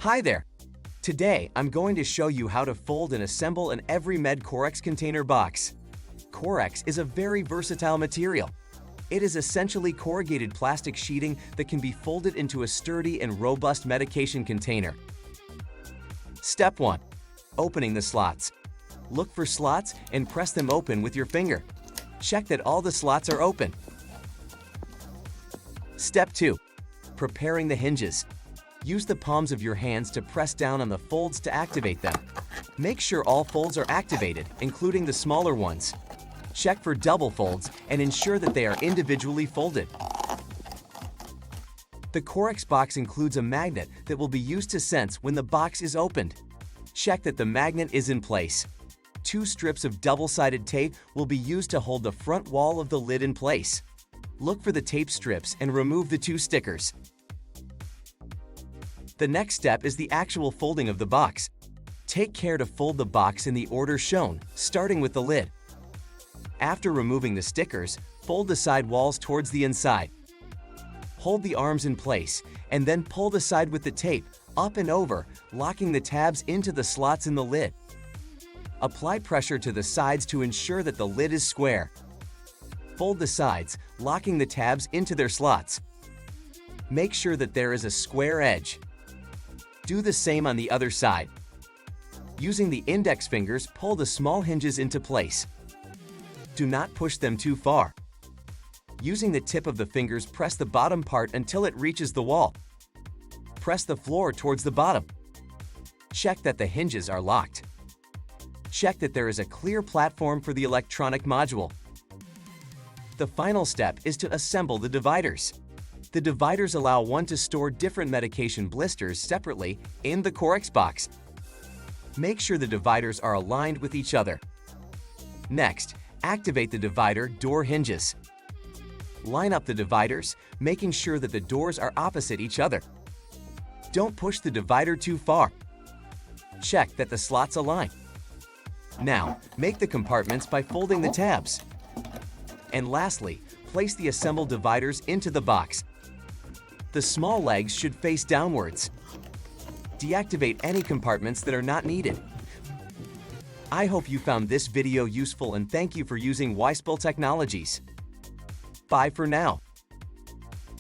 Hi there! Today, I'm going to show you how to fold and assemble an evriMED Corex container box. Corex is a very versatile material. It is essentially corrugated plastic sheeting that can be folded into a sturdy and robust medication container. Step 1. Opening the slots. Look for slots and press them open with your finger. Check that all the slots are open. Step 2. Preparing the hinges. Use the palms of your hands to press down on the folds to activate them. Make sure all folds are activated, including the smaller ones. Check for double folds and ensure that they are individually folded. The Corex box includes a magnet that will be used to sense when the box is opened. Check that the magnet is in place. 2 strips of double-sided tape will be used to hold the front wall of the lid in place. Look for the tape strips and remove the 2 stickers. The next step is the actual folding of the box. Take care to fold the box in the order shown, starting with the lid. After removing the stickers, fold the side walls towards the inside. Hold the arms in place, and then pull the side with the tape, up and over, locking the tabs into the slots in the lid. Apply pressure to the sides to ensure that the lid is square. Fold the sides, locking the tabs into their slots. Make sure that there is a square edge. Do the same on the other side. Using the index fingers, pull the small hinges into place. Do not push them too far. Using the tip of the fingers, press the bottom part until it reaches the wall. Press the floor towards the bottom. Check that the hinges are locked. Check that there is a clear platform for the electronic module. The final step is to assemble the dividers. The dividers allow one to store different medication blisters separately in the Corex box. Make sure the dividers are aligned with each other. Next, activate the divider door hinges. Line up the dividers, making sure that the doors are opposite each other. Don't push the divider too far. Check that the slots align. Now, make the compartments by folding the tabs. And lastly, place the assembled dividers into the box. The small legs should face downwards. Deactivate any compartments that are not needed. I hope you found this video useful and thank you for using Wisepill technologies. Bye for now.